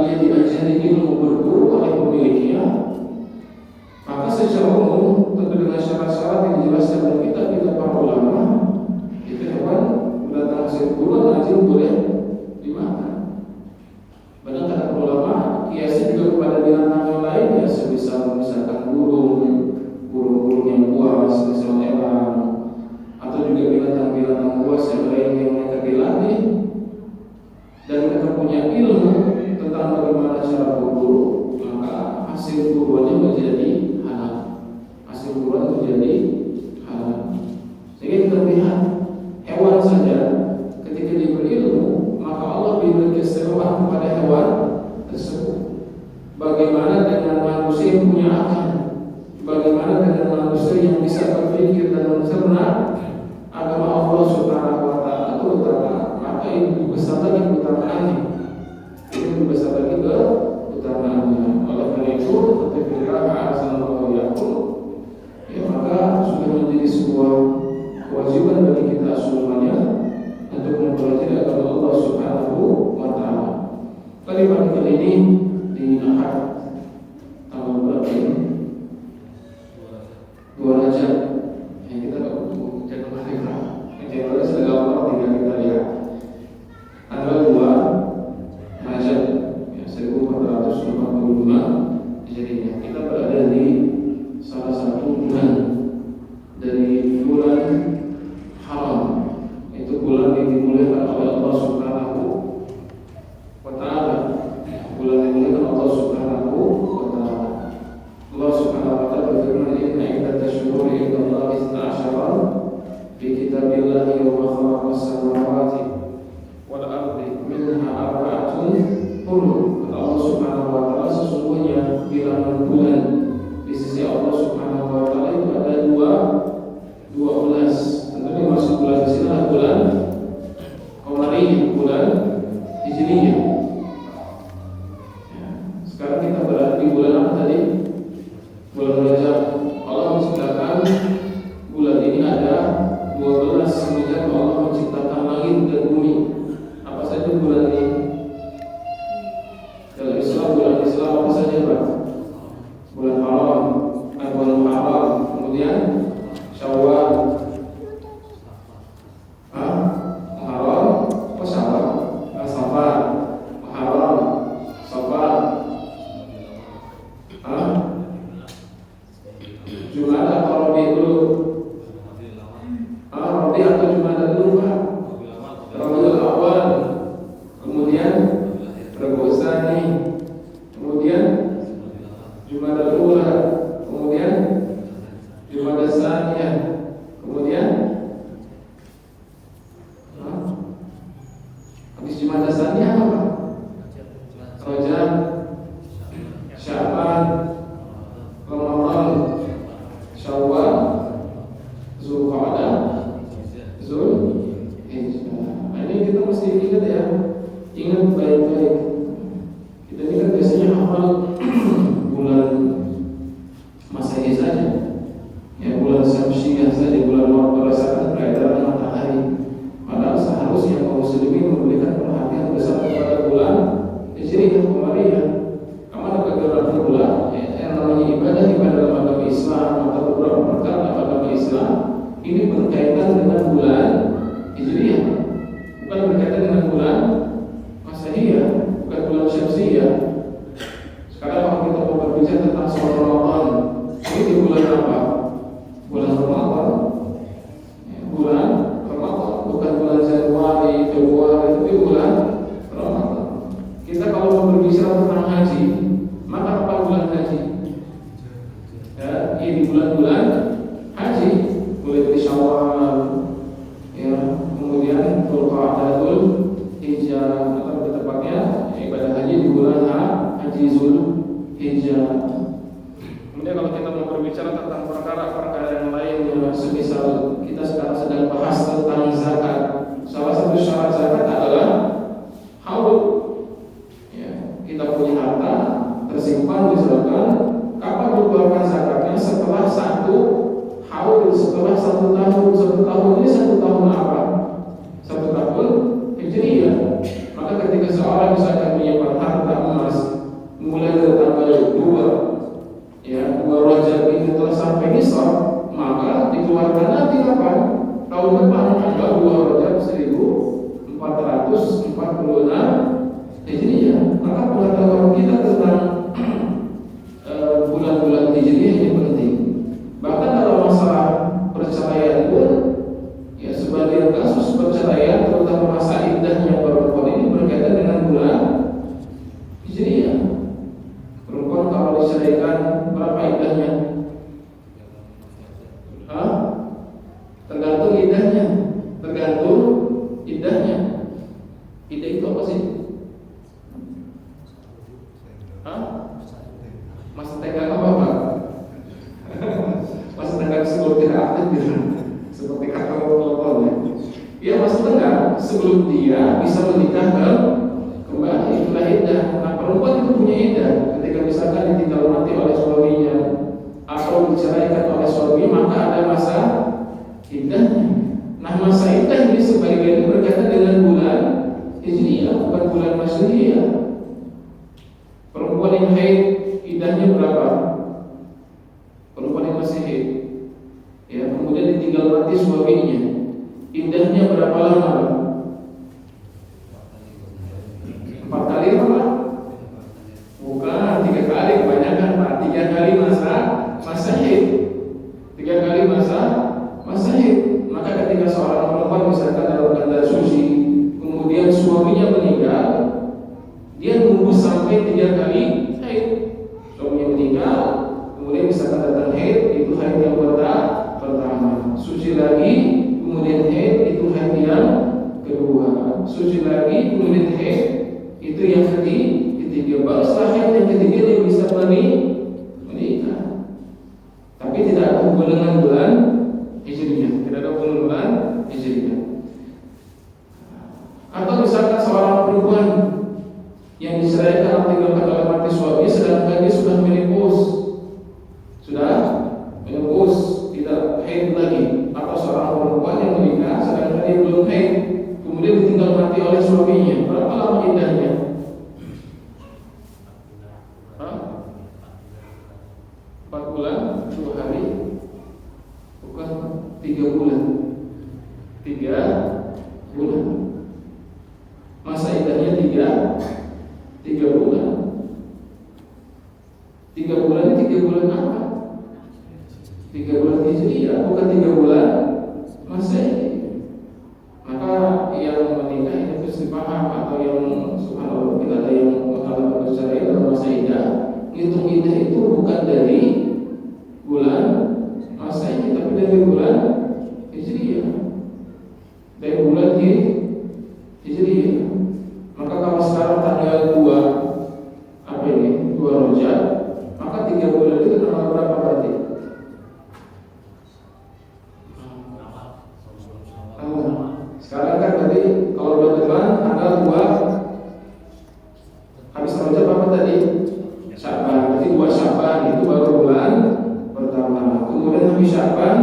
Dia diajari ilmu berburu oleh pemiliknya, maka secara umum hasil buruannya menjadi halal. Hasil buruan menjadi halal. Sehingga kita lihat hewan saja ketika diberi ilmu, maka Allah beri keistimewaan kepada hewan tersebut. Bagaimana dengan manusia yang punya akal? Bagaimana dengan manusia yang bisa berpikir dan mencerna agama Allah Subhanahu wa taala terutama? Maka ini besar lagi keutamaannya. Ini besar lagi keutamaannya. Oleh karena itu, ketika Rasulullah yaqul, ya maka sudah menjadi sebuah kewajiban bagi kita semuanya untuk mempelajari agama Allah Subhanahu wa taala. Pada kali ini di Ahad tanggal berapa ini? 2 Rajab. Yang kita jangan kemarin lah. Yang sudah gampang tinggal kita lihat. Tanggal 2 Rajab ya, 1445 Hijriah. Kita berada di salah satu bulan dari bulan haram. Itu bulan yang dimuliakan oleh Allah Subhanahu wa taala. Bulan yang dimuliakan Allah Subhanahu wa taala. Allah Subhanahu wa taala berfirman, "Inna iddatash-shuhuri 'inda Allahi 12 fi kitabillahi yawma khalaqas samawati wal ardi minha arba'atun hurum." Kata Allah Subhanahu wa taala, sesungguhnya bilangan bulan di sisi Allah Subhanahu wa taala itu ada 12. Tentunya masuk bulan di sini adalah bulan Qamariyah, bulan Hijriyah. Ya, sekarang kita berada di bulan apa tadi? Bulan Rajab. Allah menciptakan bulan ini ada 12 semenjak Allah menciptakan langit dan bumi. Apa saja bulan ini? Dalam Islam, bulan Islam apa saja, Pak? Bulan Haram, bulan Haram, kemudian Syawal, Muharram, Syawal, Safar, Muharram, Safar, Jumada atau Rabi dulu? Rabi atau Jumada dulu, Pak? Rabiul Awal, kemudian Rabiul Tsani, kemudian Jumada Ula, kemudian Jumada Tsaniyah, kemudian habis Jumada Tsaniyah apa? Rajab, Sya'ban, Ramadan, Syawal, Zulqa'dah, Zulhijjah. Ini kita mesti ingat ya, ingat baik-baik. Kita ini kan biasanya hafal bulan Masehi saja, ya bulan Syamsiyah saja, bulan berdasarkan peredaran matahari. Padahal seharusnya kaum muslimin memberikan perhatian besar kepada bulan Hijriyah, Qamariyah. Karena beberapa bulan yang namanya ibadah dalam agama Islam atau beberapa perkara dalam agama Islam ini berkaitan dengan bulan Hijriyah, bukan berkaitan dengan bulan Masehiyah, bukan bulan Syamsiyah. Sekarang kalau kita mau berbicara tentang sholat Ramadan, ini di bulan apa? Bulan Ramadan. Ya, bulan Ramadan, bukan bulan Januari, Februari, tapi bulan Ramadan. Kita kalau mau berbicara tentang haji, maka apa bulan haji? Ya, ini bulan-bulan haji, mulai dari Syawal, ya, kemudian Zulqa'dah, Zulhijjah, atau lebih tepatnya ibadah haji di bulan Haji Zulhijjah. Kemudian kalau kita mau berbicara tentang perkara-perkara yang lain, ya, semisal kita sekarang sedang bahas tentang zakat. Salah satu syarat zakat adalah haul. Ya, kita punya harta tersimpan misalkan, kapan dikeluarkan zakatnya? Setelah 1 haul, setelah 1 tahun. 1 tahun ini 1 tahun apa? 1 tahun Hijriyah. Maka ketika seorang misalkan menyimpan harta emas mulai dari tanggal 2, ya 2 Rajab ini telah sampai nisab, maka dikeluarkan nanti kapan? Tahun depan, tanggal 2 Rajab 1446 Hijriyah. Maka pengetahuan kita tentang bulan-bulan Hijriyah ini penting. Bahkan dalam masalah perceraian pun, ya sebagian kasus perceraian terutama masa iddahnya perempuan ini berkaitan dengan bulan Hijriyah. Perempuan kalau diceraikan melahirkan berapa iddahnya? Tergantung iddahnya. Iddah itu apa sih? Masa tenggang apa Pak? Masa tenggang sebelum tidak aktif gitu. Seperti kakak telepon ya. Ya masa tenggang sebelum dia bisa menikah kembali, itulah iddah. Nah perempuan itu punya iddah. Ketika misalkan ditinggal mati oleh suaminya atau diceraikan oleh suami, maka ada masa iddahnya. Nah masa iddah ini sebagian berkaitan dengan bulan Hijriah, bukan bulan Masehiah. Perempuan yang haid iddahnya berapa? Perempuan yang masih haid, ya, kemudian ditinggal mati suaminya, iddahnya berapa lama? 4 kali apa? Bukan 3 kali, kebanyakan Pak. 3 kali masa haid. 3 kali masa haid. Maka ketika seorang perempuan misalkan dalam keadaan suci, kemudian suaminya meninggal, dia nunggu sampai 3 kali haid. Suaminya meninggal, kemudian misalkan datang haid, itu haid yang pertama. Suci lagi, kemudian haid, itu haid yang kedua. Suci lagi, kemudian haid, itu yang ketiga. Baru setelah haid yang ketiga dia bisa menikah. Tapi tidak ada hubungan dengan bulan Hijriah. Tidak ada hubungan bulan Hijriah. Atau misalkan seorang perempuan yang diceraikan atau tinggalkan oleh mati suami, sedangkan dia sudah menopause, tidak haid lagi. Atau seorang perempuan yang menikah sedangkan dia belum haid, kemudian ditinggal mati oleh suaminya, berapa lama iddahnya? 4 bulan, 2 hari, bukan 3 bulan. 3 bulan. Masa iddahnya 3 bulan. 3 bulan ini 3 bulan apa? 3 bulan Hijriah, bukan 3 bulan Masehi. Maka yang menikah itu mesti paham, atau yang subhanallah kita ada yang mengatakan bercerai dalam masa iddah, ngitung iddah itu bukan dari bulan Masehi, tapi dari bulan Hijriah. Dari bulan Hijriah. Maka kalau sekarang tanggal 2 apa ini? 2 Rajab, maka 3 bulan itu tanggal berapa berarti? Sekarang kan berarti kalau bulan depan tanggal 2 habis Rajab apa tadi? Sya'ban. Berarti 2 Sya'ban itu baru bulan pertama. Kemudian habis Sya'ban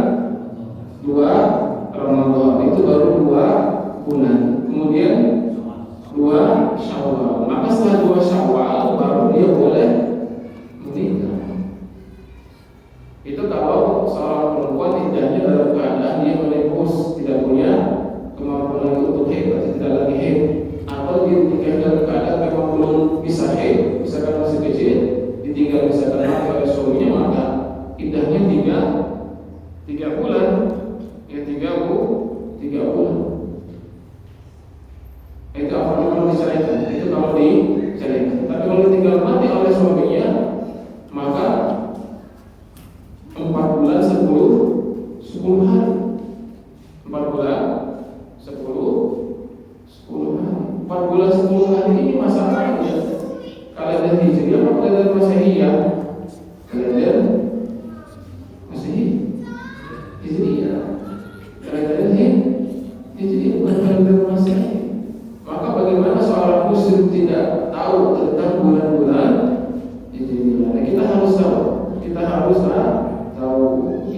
2 Ramadan itu baru 2 bulan. Kemudian 2 Syawal. Maka setelah 2 Syawal baru dia boleh menikah. Itu kalau seorang perempuan iddahnya dalam keadaan dia menopause, tidak punya kemampuan lagi untuk haid, berarti tidak lagi haid, atau dia ditinggal dalam keadaan memang belum bisa haid, misalkan masih kecil, ditinggal misalkan mati oleh suaminya, maka iddahnya 3 bulan, ya 3 bulan. Itu apalagi kalau diceraikan, itu kalau diceraikan. Tapi kalau ditinggal mati oleh suaminya, maka 4 bulan 10 hari. 4 bulan 10 hari. 4 bulan 10 hari ini masalahnya kalender Hijriah atau kalender Masehiah? Kalender Hijriah. Kalender Hijriah bukan kalender Masehi. Maka bagaimana seorang muslim tidak tahu tentang bulan-bulan Hijriah? Nah, kita harus tahu.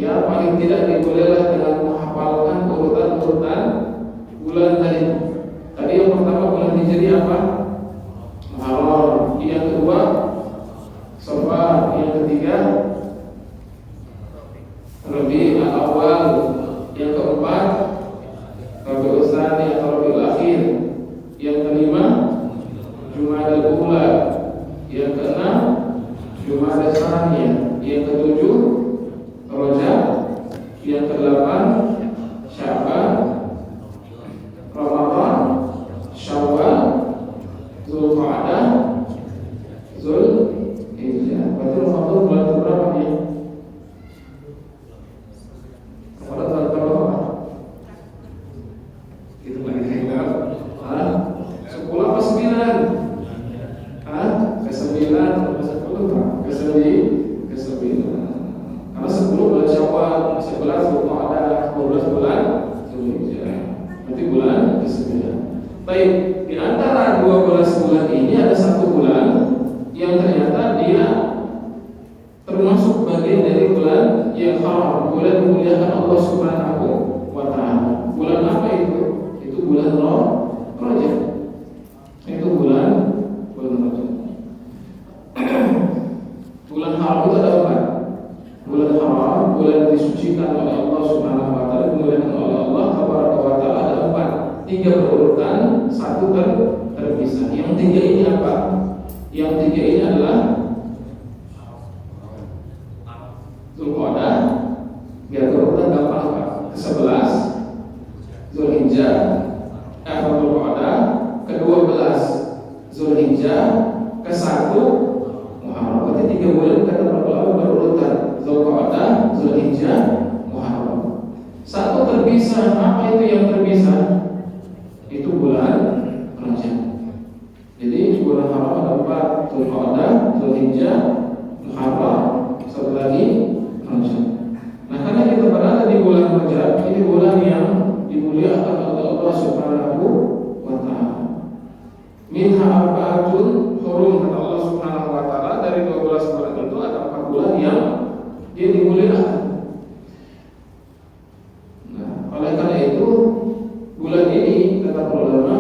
Ya paling tidak dibolehlah dengan menghafalkan urutan bulan tadi. Tadi yang pertama bulan Hijriah apa? Muharram. Yang kedua Safar. Yang ketiga Rabiul Awal. Yang keempat Rabiul Tsani atau Rabiul Akhir. Yang kelima Jumadal Ula. Yang keenam Jumadal Tsaniyah. Yang ketujuh Rajab. Yang kedelapan Sya'ban, Ramadan, Syawal, Zulqa'dah, Zulhijjah. Berarti Ramadan bulan termasuk bagian dari bulan yang haram, bulan dimuliakan Allah Subhanahu wa taala. Bulan apa itu? Itu bulan Rajab. Itu bulan Rajab. Bulan haram itu ada empat. Bulan haram, bulan disucikan oleh Allah Subhanahu wa taala, dimuliakan oleh Allah wa taala ada empat. Tiga berurutan, satu terpisah. Yang tiga ini apa? Yang tiga ini adalah Zulqa'dah, biar berurutan gampang Pak. Ke-11 Zulhijjah, Zulqa'dah, ke-12 Zulhijjah, ke-1 Muharram. Berarti 3 bulan kata para ulama berurutan: Zulqa'dah, Zulhijjah, Muharram. Satu terpisah. Apa itu yang terpisah? Itu bulan Rajab. Jadi bulan haram ada 4: Zulqa'dah, Zulhijjah, Muharram, satu lagi Rajab. Nah, karena kita berada di bulan Rajab, ini bulan yang dimuliakan oleh Allah Subhanahu wa taala. Minha arba'atun hurum, kata Allah Subhanahu wa taala, dari 12 bulan itu ada 4 bulan yang dia dimuliakan. Nah, oleh karena itu bulan ini kata para ulama,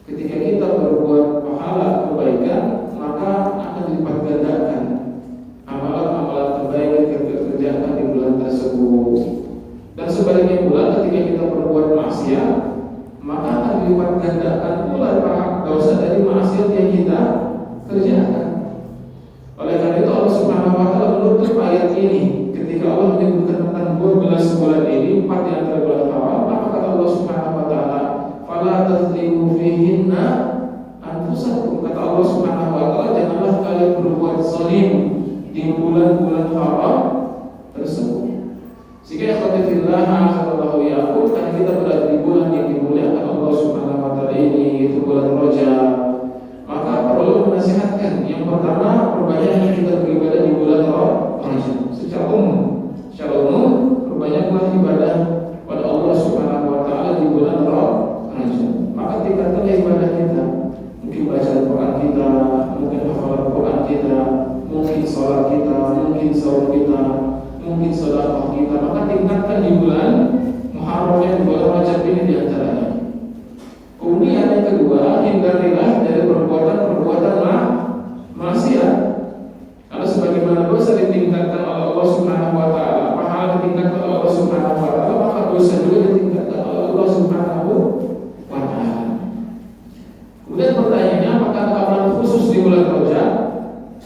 ketika kita berbuat pahala kebaikan, maka akan dilipat gandakan amalan-amalan kebaikan yang kita kerjakan di bulan tersebut. Dan sebaliknya pula, ketika kita berbuat maksiat, maka akan dilipat gandakan pula dosa dari maksiat yang kita kerjakan. Oleh karena itu Allah Subhanahu wa taala menutup ayat ini ketika Allah menyebutkan tentang 12 bulan ini, 4 di antara bulan haram. Maka kata Allah Subhanahu wa taala, "Fala tazlimu fihinna anfusakum." Kata Allah Subhanahu wa taala, janganlah kalian berbuat zalim di bulan-bulan haram tersebut. Sehingga ikhwatillah sallallahu yaqul, karena kita berada di bulan yang dimuliakan Allah Subhanahu wa taala ini, itu bulan Rajab, maka perlu menasihatkan yang pertama, perbanyaklah kita beribadah di bulan Rajab. Secara umum perbanyaklah ibadah pada Allah Subhanahu wa taala di bulan Rajab. Maka tingkatkan ibadah kita. Mungkin baca Al-Qur'an kita, mungkin hafalan Al-Qur'an kita, mungkin salat kita, mungkin saum kita, mungkin sedekah kita. Maka tingkatkan di bulan Muharram yang bulan Rajab ini di antaranya. Kemudian yang kedua, hindarilah dari perbuatan maksiat. Karena sebagaimana dosa ditingkatkan oleh Allah Subhanahu wa taala, pahala ditingkatkan oleh Allah Subhanahu wa taala, maka dosa juga ditingkatkan oleh Allah Subhanahu wa taala. Kemudian pertanyaannya, apakah ada amalan khusus di bulan Rajab?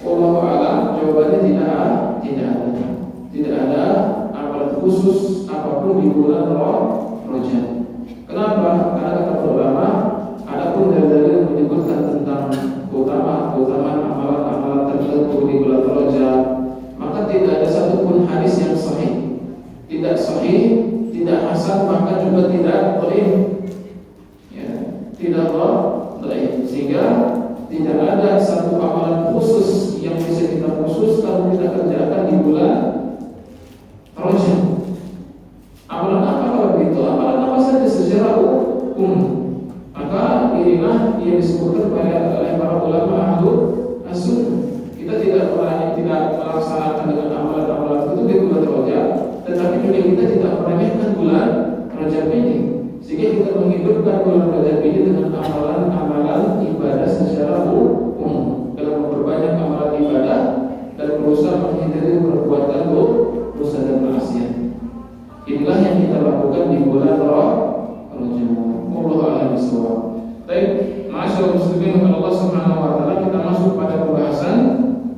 Wallahu a'lam, jawabannya tidak. Tidak ada amalan khusus apapun di bulan Rajab. Kenapa? Karena kata ulama, adapun dalil menyebutkan tentang keutamaan amalan-amalan tertentu di bulan Rajab, maka tidak ada satupun hadis yang sahih. Tidak sahih, tidak hasan, maka juga tidak dhaif. Ya, tidak dhaif. Sehingga tidak ada satu amalan khusus yang bisa kita khususkan kita kerjakan di bulan Rajab. Amalan apa kalau begitu? Amalan apa saja secara umum. Maka inilah yang disebutkan oleh para ulama Ahlus Sunnah. Kita tidak melaksanakan dengan amalan-amalan itu di bulan Rajab, tetapi juga kita tidak meremehkan bulan Rajab ini. Sehingga kita menghidupkan bulan Rajab ini dengan amalan-amalan ibadah secara umum, dalam memperbanyak amalan ibadah dan berusaha menghindari perbuatan dosa dan maksiat. Inilah yang kita lakukan di bulan Rajab. Wallahu a'lam bishawab. Baik, ma'asyiral muslimin Allah Subhanahu wa taala, kita masuk pada pembahasan.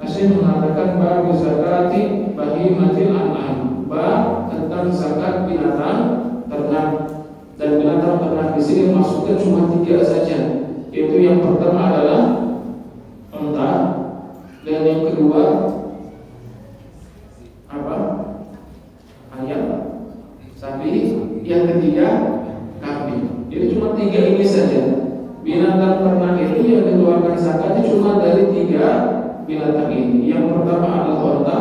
Syekh mengatakan bab zakati bahimatil an'am, bab tentang zakat binatang ternak. Dan binatang ternak di sini masuknya cuma 3 saja. Yaitu yang pertama adalah unta, dan yang kedua apa? Ayam, sapi, yang ketiga kambing. Jadi cuma 3 ini saja. Binatang ternak itu yang dikeluarkan zakatnya cuma dari 3 binatang ini. Yang pertama adalah unta,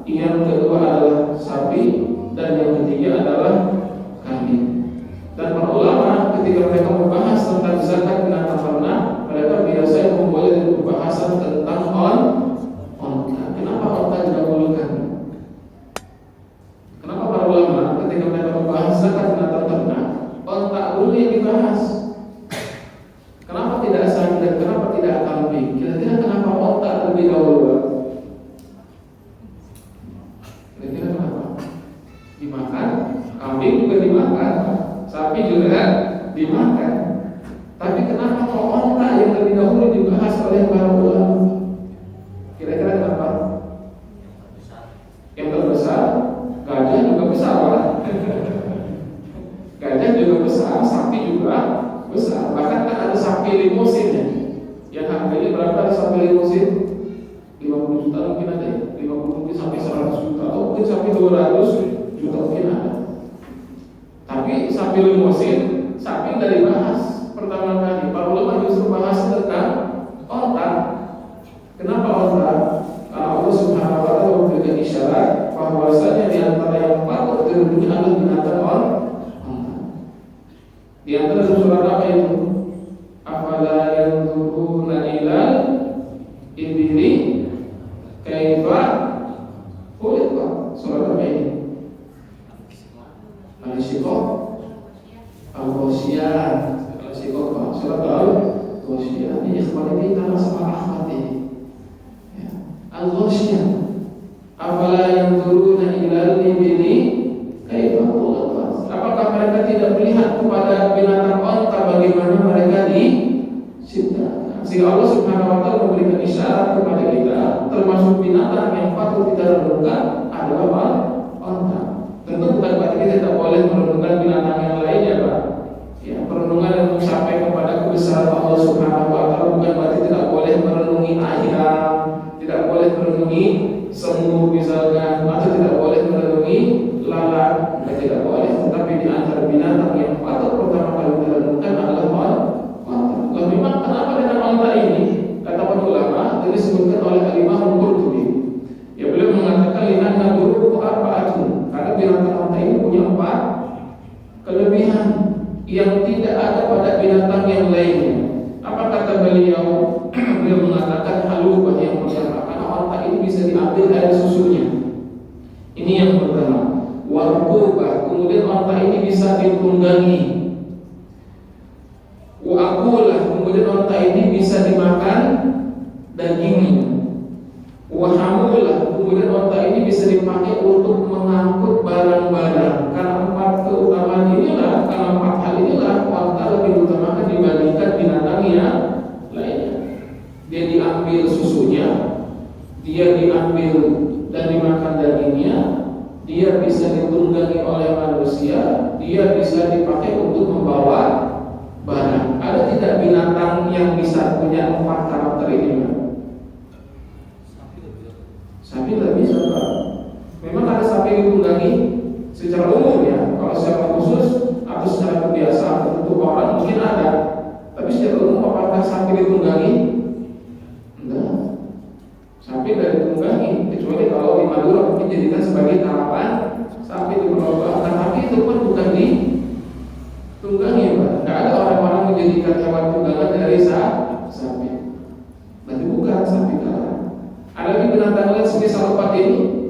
yang kedua adalah sapi, dan yang ketiga adalah kambing. Dan para ulama ketika mereka membahas tentang zakat binatang ternak, mereka biasanya memulai dari pembahasan tentang onta. Kenapa onta didahulukan? dimakan, kambing juga dimakan, sapi juga dimakan. Tapi kenapa kok onta yang lebih dahulu dibahas oleh para ulama? Kira-kira kenapa? Yang terbesar, gajah juga besar lah. Gajah juga besar, sapi juga besar. Bahkan kan ada sapi limusin ya. Yang harganya berapa ada sapi limusin? 50 juta mungkin ada ya. 50 mungkin sampai 100 juta atau mungkin sampai 200 juta mungkin ada. Tapi sapi limusin, sapi dari bahas pertama kali. Para ulama justru bahas tentang onta. Kenapa onta? Karena Allah Subhanahu wa taala memberikan isyarat bahwasanya di antara yang patut dilindungi adalah binatang onta. Di antara surat apa itu? Afala yanzuruna ilal ibili kaifa khuliqat. Surat apa ini? Al-Syiqaq, Al-Ghasyiyah, Al-Syiqaq, surat Al-Ghasyiyah. Ini ikhwan ini kita sama Ahmad ini. Al-Ghasyiyah. Afala yanzuruna ilal ibili kaifa khuliqat. Apakah mereka tidak melihat kepada binatang onta bagaimana mereka diciptakan? Sehingga Allah Subhanahu wa taala memberikan isyarat kepada kita, termasuk binatang yang patut kita renungkan adalah onta. Tentu bukan berarti kita tidak boleh merenungkan binatang yang lainnya, Pak. Ya, perenungan yang sampai kepada kebesaran Allah Subhanahu wa taala bukan berarti tidak boleh merenungi ayam, tidak boleh merenungi semut misalkan, atau tidak boleh merenungi lalat, tidak boleh. Tetapi di antara binatang yang patut pertama kali kita renungkan adalah onta. Lalu memang kenapa dengan onta ini? Kata para ulama, ini disebutkan oleh Al-Imam Al-Qurtubi. Ya, beliau mengatakan li'anna duruhu arba'atun. Karena binatang onta ini punya 4 kelebihan yang tidak ada pada binatang yang lainnya. Apa kata beliau? Beliau mengatakan halubah yang pertama, karena onta ini bisa diambil air susunya. Ini yang pertama. Warqubah, kemudian onta ini bisa ditunggangi. Wa'akulah, kemudian onta ini bisa dimakan dagingnya. Wahamulah, kemudian onta ini bisa dipakai untuk mengangkut barang-barang. Karena 4 keutamaan inilah, karena 4 hal inilah, onta lebih diutamakan dibandingkan binatang yang lainnya. Dia diambil susunya, dia diambil dan dimakan dagingnya, dia bisa ditunggangi oleh manusia, dia bisa dipakai untuk membawa barang. Ada tidak binatang yang bisa punya 4 karakter ini, Pak? Sapi tidak bisa, Pak. Memang ada sapi ditunggangi secara umum ya. Kalau secara khusus atau secara kebiasaan untuk orang mungkin ada. Tapi secara umum apakah sapi ditunggangi? Enggak. Sapi tidak ditunggangi, kecuali kalau di Madura mungkin dijadikan sebagai tarapan sapi di perlombaan. Tapi itu pun bukan ditunggangi, Pak. Tidak ada orang-orang menjadikan hewan tunggangan dari sapi. Berarti bukan sapi kalah. Ada lagi binatang lain semisal 4 ini.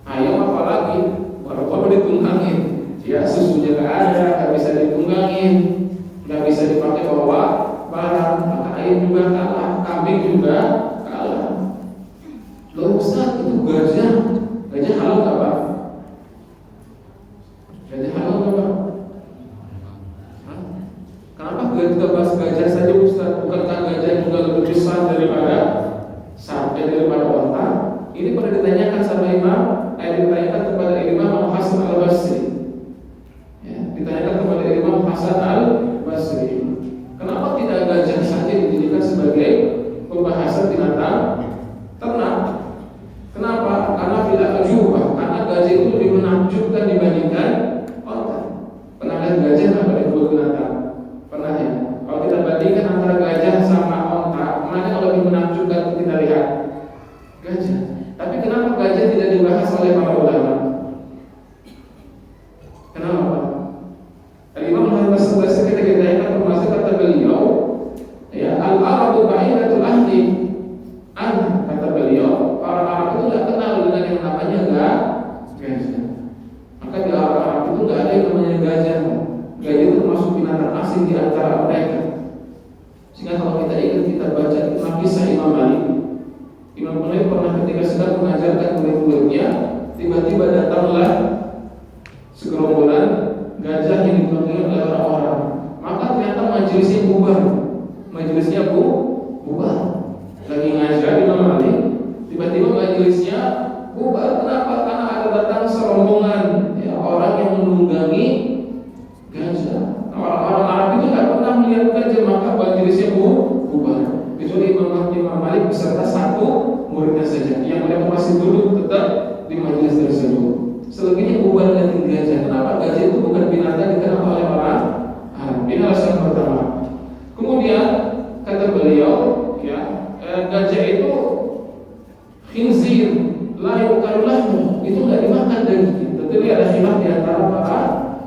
Ayam apalagi, baru ditunggangi. Ya, susunya nggak ada, nggak bisa ditunggangi, nggak bisa dipakai bawa barang. Maka ayam juga kalah, kambing juga kalah. Loh Ustaz, itu gajah halal nggak, Pak? Gajah halal nggak, Pak? Kenapa kita bahas gajah saja, Ustaz? Bukankah gajah juga lebih besar daripada sampai daripada onta? Ini pernah ditanyakan sama ditanyakan kepada Imam Al-Hasan Al-Basri. Ya, ditanyakan kepada Imam Hasan Al-Basri, kenapa tidak gajah saja dijadikan sebagai pembahasan binatang ternak? Kenapa? Karena tidak ajubah, karena gajah itu lebih menakjubkan dibandingkan onta. Pernah lihat gajah nggak pada dua binatang? Pernah ya? Kalau kita bandingkan antara gajah sama onta, mana yang lebih menakjubkan kita lihat? Gajah. Tapi kenapa gajah tidak dibahas oleh para ulama? Kenapa? Al-Imam Al-Hasan Al-Basri ketika ditanya termasuk kata beliau, ya, al-arabu ba'idatul ahdi. Kata beliau, orang Arab itu tidak kenal dengan yang namanya gajah. Maka di Arab itu tidak ada yang namanya gajah. Gajah itu termasuk binatang asing di antara mereka. Sehingga kalau kita ingat, kita baca kisah Imam Malik. Imam Malik pernah ketika sedang mengajarkan murid-muridnya, tiba duduk tetap di majelis tersebut. Selebihnya bubar dengan gajah. Kenapa? Gajah itu bukan binatang dikenal oleh orang Arab. Ini alasan pertama. Kemudian kata beliau, ya, gajah itu khinzir, la yukalu lahmu, itu nggak dimakan daging. Tentu ada khilaf di antara para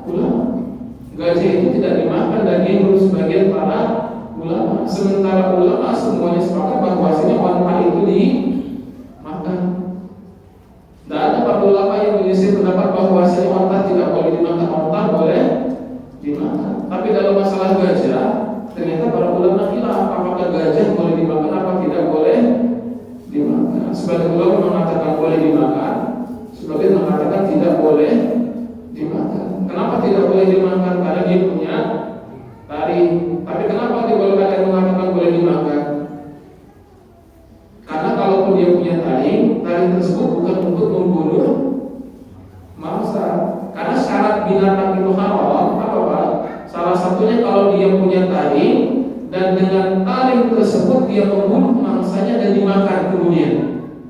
ulama. Gajah itu tidak dimakan daging menurut sebagian para ulama. Sementara ulama semuanya sepakat bahwasanya onta itu dimakan. Dan ada para ulama yang menyelisih pendapat bahwasanya onta tidak boleh dimakan, onta boleh dimakan. Tapi dalam masalah gajah, ternyata para ulama khilaf apakah gajah boleh dimakan apa tidak boleh dimakan. Sebagian ulama mengatakan boleh dimakan, sebagian mengatakan tidak boleh dimakan. Kenapa tidak boleh dimakan? Karena dia punya taring. Tapi kenapa dia boleh mengatakan boleh dimakan? Karena kalaupun dia punya taring tersebut bukan untuk membunuh mangsa. Karena syarat binatang itu haram apa Pak? Salah satunya kalau dia punya taring dan dengan taring tersebut dia membunuh mangsanya dan dimakan kemudian.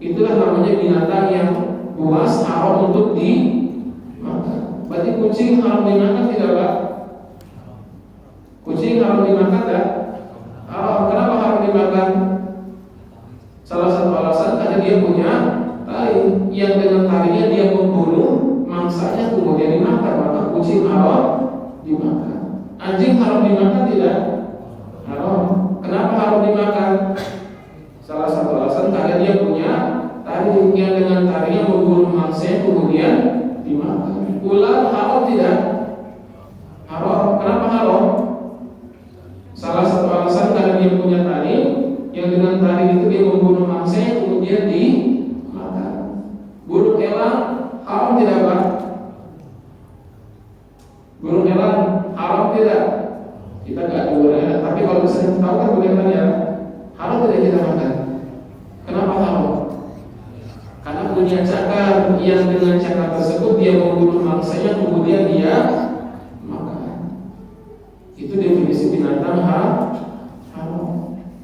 Itulah namanya binatang yang buas haram untuk dimakan. Berarti kucing haram dimakan tidak Pak? Kucing haram dimakan tak? Kenapa haram dimakan? Salah satu alasan karena dia punya taring yang dengan taringnya dia membunuh mangsanya kemudian dimakan, maka kucing haram dimakan. Anjing haram dimakan tidak? Haram. Kenapa haram dimakan? Salah satu alasan karena dia punya taring yang dengan taringnya membunuh mangsanya kemudian dimakan. Ular haram tidak? Haram. Kenapa haram? Salah satu alasan karena dia punya taring yang dengan taring itu dia membunuh mangsanya kemudian dimakan. Burung elang haram tidak Pak? Burung elang haram tidak? Kita nggak ada burung elang, tapi kalau misalnya tahu kan burung elang ya haram tidak kita makan. Kenapa haram? Karena punya cakar yang dengan cakar tersebut dia membunuh mangsanya kemudian dia makan. Itu definisi binatang haram.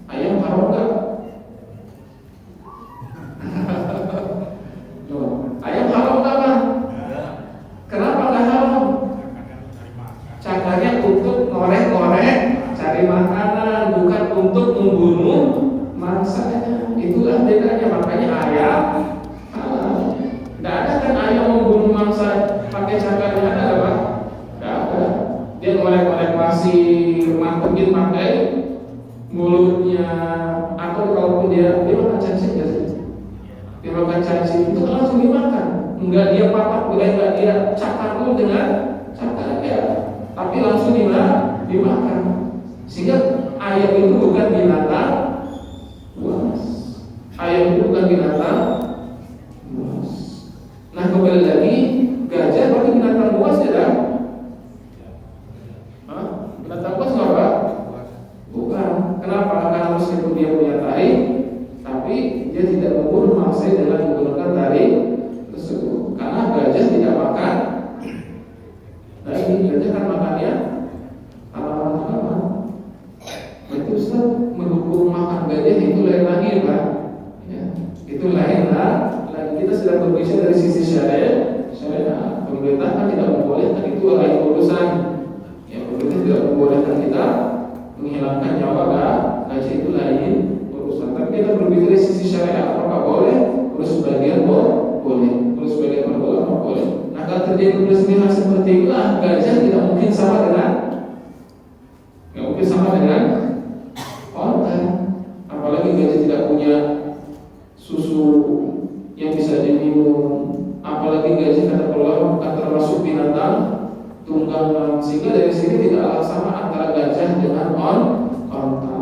Ayam haram nggak? Ayam haram nggak Pak? Kenapa nggak haram? Cakarnya untuk ngorek-ngorek cari makanan, bukan untuk membunuh mangsanya. Itulah bedanya. Makanya ayam nggak ada kan ayam membunuh mangsa pakai cakarnya, ada nggak Pak? Nggak ada. Dia ngorek-ngorek masih mantengin pakai mulutnya, atau kalaupun dia makan cacing nggak sih? Dia makan cacing itu kan langsung dimakan. Enggak dia patok, enggak dia cakar dulu dengan cakar ya, tapi langsung dimakan. Sehingga ayam itu bukan binatang buas. Ayam itu bukan binatang buas. Nah kembali lagi, gajah berarti binatang buas tidak? Binatang buas nggak Pak? Bukan. Kenapa? Karena meskipun dia punya taring, tapi dia tidak membunuh mangsa dengan menggunakan taring tersebut. Karena gajah tidak makan daging. Gajah kan makannya tanaman-tanaman. Berarti Ustaz mendukung makan gajah itu lain lagi Pak. Ya, itu lain lah. Kita sedang berbicara dari sisi syariat. Pemerintah kan tidak membolehkan, itu lain urusan. Ya, pemerintah tidak membolehkan kita menghilangkan nyawa gajah, itu lain urusan. Tapi kita berbicara dari sisi syariat, apakah boleh? Terus sebagian boleh, terus sebagian boleh. Nah kalau terjadi perselisihan seperti itulah, gajah tidak mungkin sama dengan onta. Apalagi gajah tidak punya susu yang bisa diminum. Apalagi gajah kata ulama bukan termasuk binatang tunggangan, sehingga dari sini tidaklah sama antara gajah dengan onta.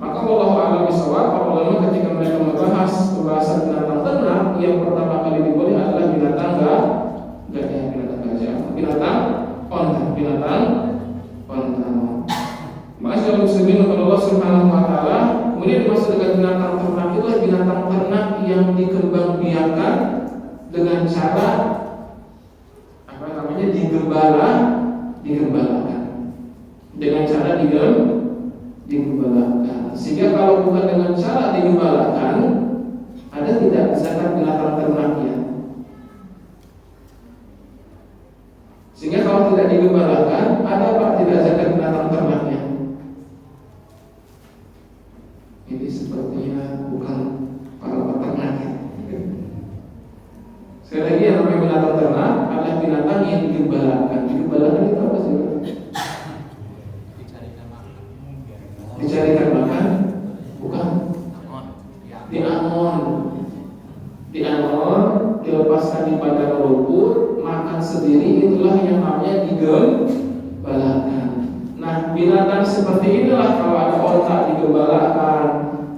Maka wallahu a'lam bishawab, para ulama ketika mereka membahas pembahasan binatang ternak, yang pertama kali diboleh adalah binatang binatang onta. Maka kalau muslimin kepada Allah Subhanahu wa taala, kemudian dimaksud dengan binatang ternak itu adalah binatang ternak yang dikembangbiakan dengan cara digembalakan dengan cara digembalakan. Sehingga kalau bukan dengan cara digembalakan, Ada tidak zakat binatang ternaknya? Sehingga kalau tidak digembalakan, ada apa tidak zakat binatang ternaknya? Ini sepertinya bukan para peternak ya. Sekali lagi, yang namanya binatang ternak adalah binatang yang digembalakan. Digembalakan itu apa sih? Dicarikan makan? Bukan. Dianon, dilepaskan di padang rumput, makan sendiri, itulah yang namanya digembalakan. Nah, binatang seperti inilah kalau ada onta digembalakan,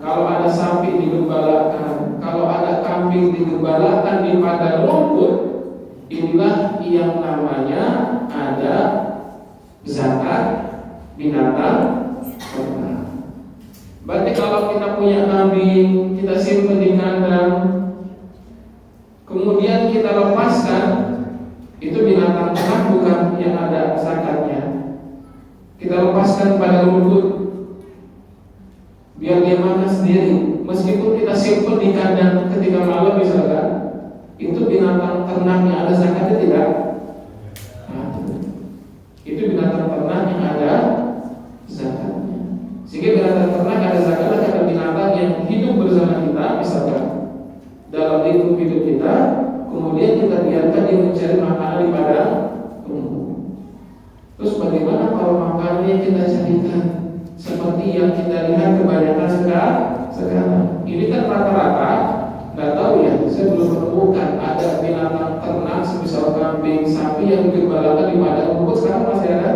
kalau ada sapi digembalakan, kalau ada kambing digembalakan di padang rumput, inilah yang namanya ada zakat binatang ternak. Berarti kalau kita punya kambing, kita simpan di kandang, kemudian kita lepaskan, itu binatang ternak bukan yang ada zakatnya. Kita lepaskan pada rumput biar dia makan sendiri, meskipun kita simpan di kandang ketika malam misalkan, itu binatang ternak yang ada zakatnya tidak? Itu binatang ternak yang ada zakatnya. Sehingga binatang ternak ada zakatnya karena binatang yang hidup bersama kita, misalkan dalam lingkup hidup kita, kemudian kita biarkan dia mencari makanan di padang rumput. Terus bagaimana kalau makanannya kita carikan seperti yang kita lihat kebanyakan sekarang? Ini kan rata-rata, nggak tahu ya, saya belum menemukan ada binatang ternak semisal kambing, sapi yang digembalakan di padang rumput. Sekarang masih ada?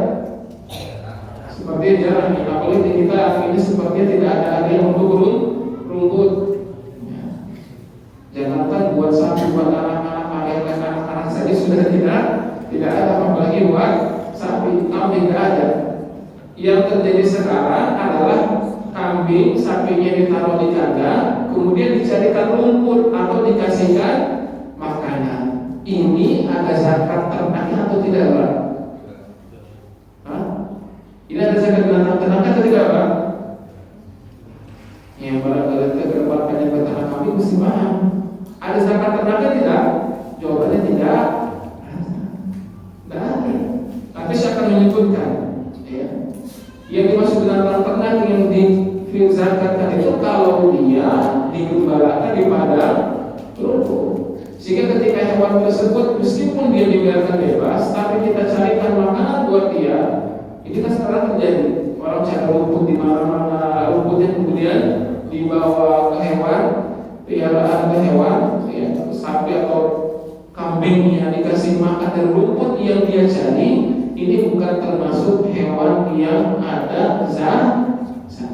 Sepertinya jarang. Apalagi kita ini sepertinya tidak ada yang untuk rumput. Jangankan buat sapi, buat anak-anak saja sudah tidak ada, apalagi buat sapi, kambing tidak ada. Yang terjadi sekarang adalah kambing, sapinya ditaruh di kandang, kemudian dicarikan rumput atau dikasihkan makanan. Ini ada zakat ternaknya atau tidak, Pak? Ini ada zakat binatang ternak atau tidak, Pak? Yang barangkali terdapat banyak peternak kambing mesti paham. Ada zakat ternaknya tidak? Jawabannya tidak. Nanti saya akan menyebutkan ya. Yang dimaksud binatang ternak yang dizakatkan itu kalau dia digembalakan di padang rumput. Sehingga ketika hewan tersebut meskipun dia dibiarkan bebas, tapi kita carikan makanan buat dia. Ini kan sekarang terjadi. Orang cari rumput di mana-mana, rumputnya kemudian dibawa ke hewan, piaraan ke hewan, ya, sapi atau kambingnya dikasih makan dan rumput yang dia cari. Ini bukan termasuk hewan yang ada zakatnya.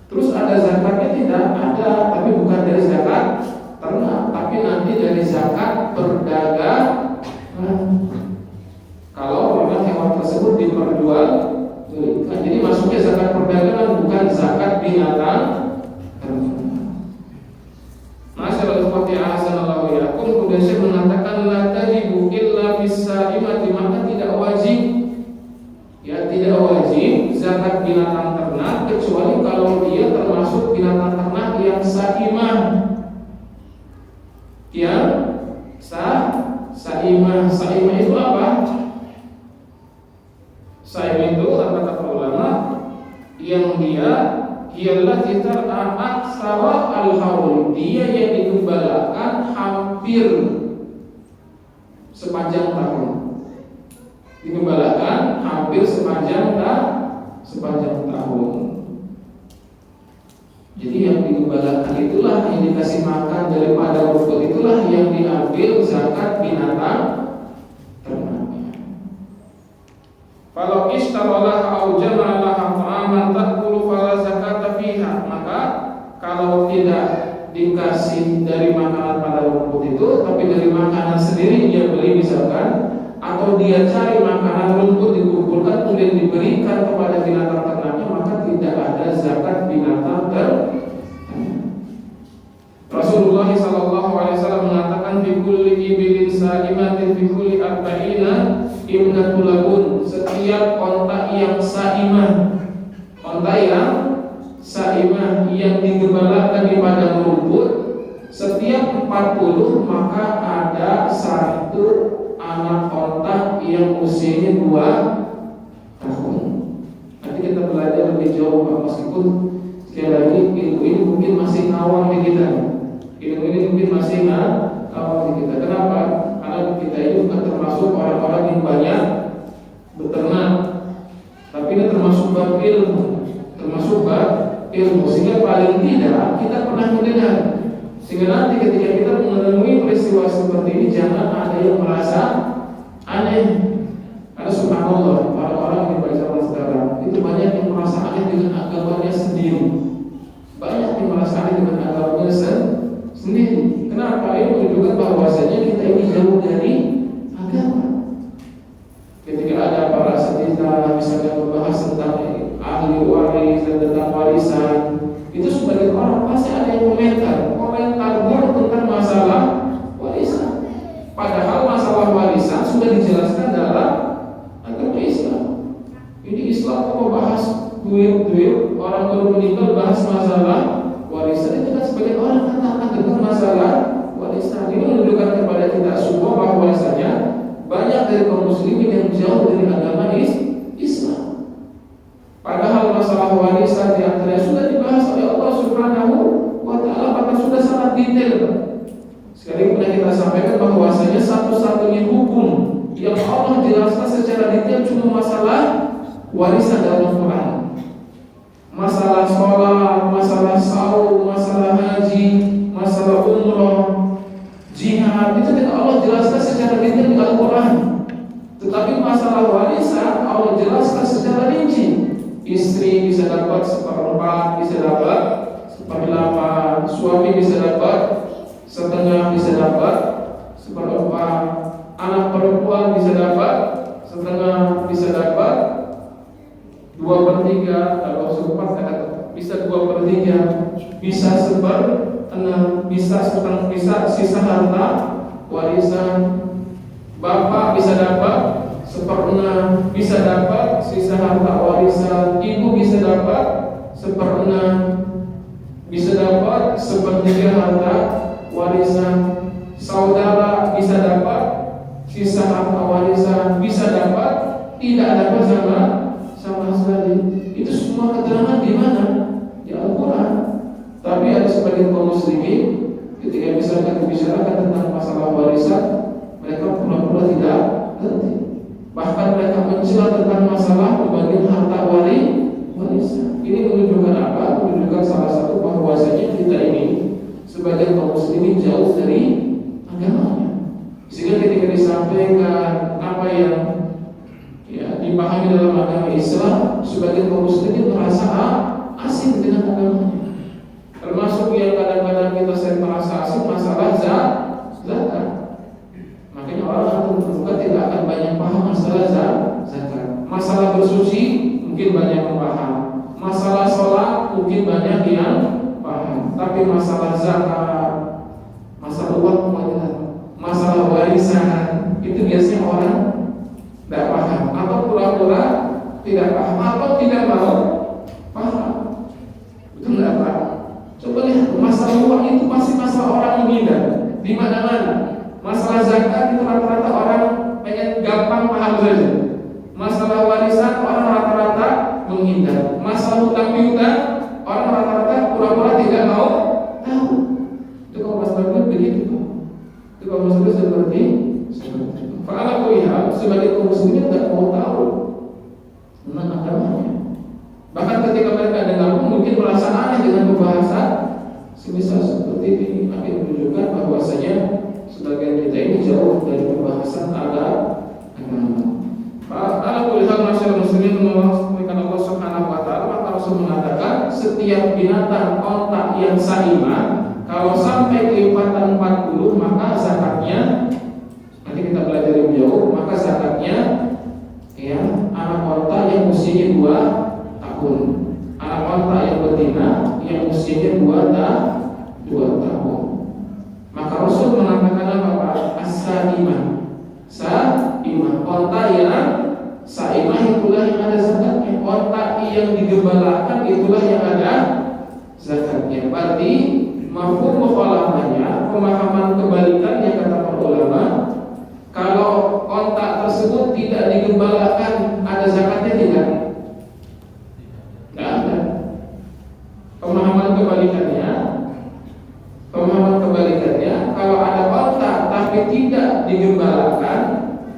Terus ada zakatnya tidak? Ada, tapi bukan dari zakat ternak, tapi nanti dari zakat perdagangan. Kalau memang hewan tersebut diperjualbelikan, jadi masuknya zakat perdagangan, bukan zakat binatang ternak. Masyaallah seperti ahsanallahu yakum. Kemudian saya mengatakan la tajibu illa bis-sa'imati, maka tidak wajib, ya tidak wajib zakat binatang ternak kecuali kalau dia termasuk binatang ternak yang sa'imah. Yang sa'imah. Sa'imah itu apa? Sa'imah itu kata ulama yang dia ialah kita aksara al-haul, dia yang digembalakan hampir sepanjang tahun. Digembalakan hampir sepanjang tahun. Jadi yang digembalakan itulah yang dikasih makan daripada rumput, itulah yang diambil zakat binatang ternaknya. Kalau istarolaha au jama'alaha ta'aman ta'kulu fala zakata fiha, maka kalau tidak dikasih dari makanan pada rumput itu, tapi dari makanan sendiri dia beli misalkan, atau dia cari makanan rumput dikumpulkan kemudian diberikan kepada binatang ternaknya, maka tidak ada zakat binatang ternaknya. Rasulullah SAW mengatakan fi kulli ibilin sa'imatin fi kulli arba'ina ibnatul labun, setiap onta yang sa'imah, onta yang saimah yang digembalakan di padang rumput, setiap 40 maka ada satu anak onta yang usianya 2 tahun. Nanti kita belajar lebih jauh Pak, meskipun sekali lagi ilmu ini mungkin masih ngawang di kita. Ilmu ini mungkin masih ngawang di kita. Kenapa? Karena kita ini bukan termasuk orang-orang yang banyak beternak, tapi ini termasuk bab ilmu, sehingga paling tidak kita pernah mendengar. Sehingga nanti ketika kita menemui peristiwa seperti ini, jangan ada yang merasa aneh. Karena subhanallah, orang-orang yang baca sekarang itu banyak yang merasa aneh dengan agamanya sendiri. Banyak yang merasa aneh dengan agamanya sendiri. Kenapa? Ini menunjukkan bahwasanya kita ini jauh dari agama. Ketika ada para sejarah misalnya membahas tentang ahli waris dan tentang warisan, itu sebagai orang pasti ada yang komentar buruk tentang masalah warisan. Padahal masalah warisan sudah dijelaskan dalam agama Islam. Ini Islam kok membahas duit orang baru meninggal, bahas masalah warisan, itu kan sebagai orang katakan tentang masalah warisan. Ini menunjukkan kepada kita semua bahwasanya banyak dari kaum muslimin yang jauh dari agama Islam. Padahal masalah warisan di antaranya sudah dibahas oleh Allah Subhanahu wa Ta'ala, bahkan sudah sangat detail. Sekali pernah kita sampaikan bahwasanya satu-satunya hukum yang Allah jelaskan secara detail cuma masalah warisan dalam Al-Quran. Masalah sholat, masalah saum, masalah haji, masalah umroh, jihad, itu tidak Allah jelaskan secara detail di Al-Quran. Tetapi masalah warisan Allah jelaskan secara rinci. Istri bisa dapat 1/4, bisa dapat 1/8, suami bisa dapat setengah, bisa dapat 1/4, anak perempuan bisa dapat setengah, bisa dapat 2/3, kalau 1/4 bisa 2/3, bisa 1/6, bisa setengah, bisa sisa harta warisan. Bapak bisa dapat 1/6, bisa dapat sisa harta warisan. Ibu bisa dapat 1/6, bisa dapat 1/3 harta warisan. Saudara bisa dapat sisa harta warisan, bisa dapat tidak dapat sama sekali. Itu semua keterangan di mana? Di Al-Quran. Tapi ada sebagian kaum muslimin ketika misalkan dibicarakan tentang masalah warisan, mereka pura-pura tidak ngerti. Bahkan mereka mencela tentang masalah pembagian harta warisan. Ini menunjukkan apa? Menunjukkan salah satu bahwasanya kita ini sebagai kaum muslimin jauh dari agamanya. Sehingga ketika disampaikan apa yang dipahami dalam agama Islam, sebagai kaum muslimin merasa asing dengan agamanya. Termasuk yang kadang-kadang kita sering merasa asing masalah zakat. Makanya orang atau terbuka tidak akan banyak paham masalah zakat. Masalah bersuci mungkin banyak yang paham. Masalah sholat mungkin banyak yang paham. Tapi masalah zakat, masalah uang, masalah warisan, itu biasanya orang tidak paham, atau pura-pura tidak paham, atau tidak mau paham. Itu tidak paham. Coba lihat, masalah uang itu pasti masalah orang menghindar di mana-mana. Masalah zakat itu rata-rata orang pengen gampang paham saja. Masalah warisan orang rata-rata menghindar. Masalah hutang piutang orang rata-rata pura-pura tidak mau tahu. Itu kalau masalah begitu. Itu kalau masalah seperti Fa'ala kulihat sebagai kaum muslimin tidak mau tahu tentang agamanya. Bahkan ketika mereka dengar mungkin merasa aneh dengan pembahasan semisal seperti ini. Akan menunjukkan bahwasanya sebagian kita ini jauh dari pembahasan agama. Fa'ala kulihat masyarakat muslimin mengatakan Allah Subhanahu wa Ta'ala, maka Rasul mengatakan setiap binatang onta yang saimah kalau sampai kelipatan 40 maka zakatnya, nanti kita belajar lebih jauh, maka zakatnya anak onta yang usianya 2 tahun, anak onta yang betina yang usianya 2 tahun. Maka Rasul mengatakan apa Pak? As-saimah, onta yang saimah itulah yang ada zakatnya. Onta yang digembalakan itulah yang ada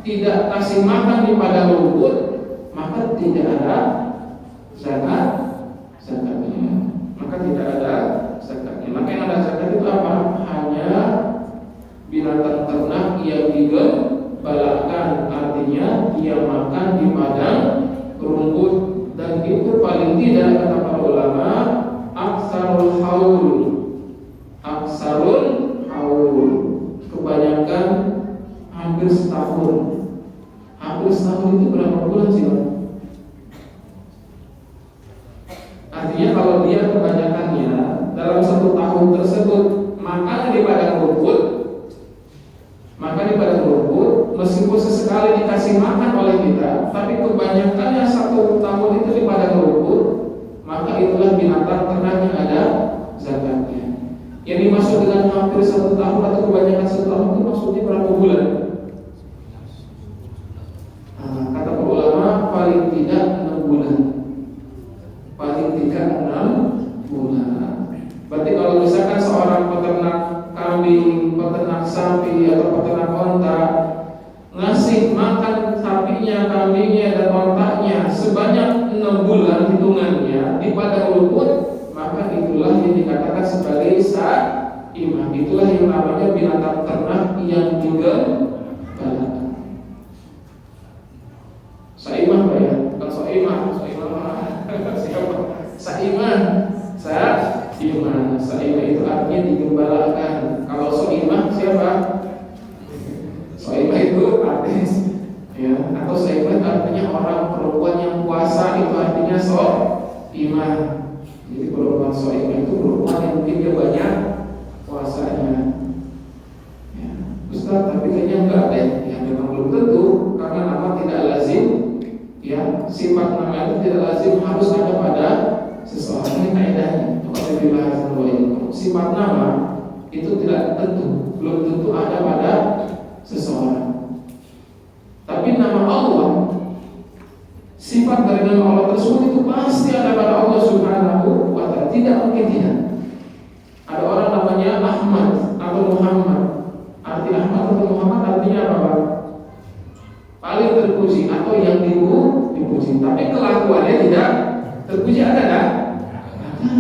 tidak kasih makan di padang rumput, maka tidak ada zakatnya. Maka tidak ada zakatnya. Maka yang ada zakat itu apa? Hanya binatang ternak yang digembalakan, artinya dia makan di padang rumput, dan itu paling tidak kata para ulama aksarul haul, kebanyakan hampir setahun. Hampir setahun itu berapa bulan sih, Pak? Artinya kalau dia kebanyakannya dalam satu tahun tersebut makan di padang rumput, meskipun sesekali dikasih makan oleh kita, tapi kebanyakannya satu tahun itu di padang rumput, maka itulah binatang ternak yang ada zakatnya. Yang dimaksud dengan hampir satu tahun atau kebanyakan satu tahun itu maksudnya berapa bulan? Kata para ulama paling tidak 6 bulan. Paling tidak 6 bulan. Berarti kalau misalkan seorang peternak kambing, peternak sapi atau peternak onta ngasih makan sapinya, kambingnya dan ontaknya sebanyak 6 bulan hitungannya di padang rumput, maka itulah yang dikatakan sebagai sa'imah. Itulah yang namanya binatang ternak yang digembalakan. Sa'imah Pak ya? Bukan sa'imah siapa? Sa'imah itu artinya digembalakan. Kalau sa'imah siapa? Sa'imah itu artis ya, atau sa'imah artinya orang perempuan yang puasa, itu artinya sa'imah. Jadi perempuan sa'imah itu perempuan yang mungkin dia banyak puasanya ya. Ustaz, tapi kayaknya enggak deh. Ya memang belum tentu, karena nama tidak lazim ya, sifat nama itu tidak lazim harus ada pada seseorang. Ini kaidahnya. Sifat nama itu tidak tentu, belum tentu ada pada seseorang. Tapi nama Allah, sifat dari nama Allah tersebut itu pasti ada pada Allah Subhanahu wa ta'ala. Tidak mungkin tidak. Ada orang namanya Ahmad atau Muhammad. Arti Ahmad atau Muhammad artinya apa? Paling terpuji atau yang dipuji. Tapi kelakuannya tidak terpuji, ada tak? Ada.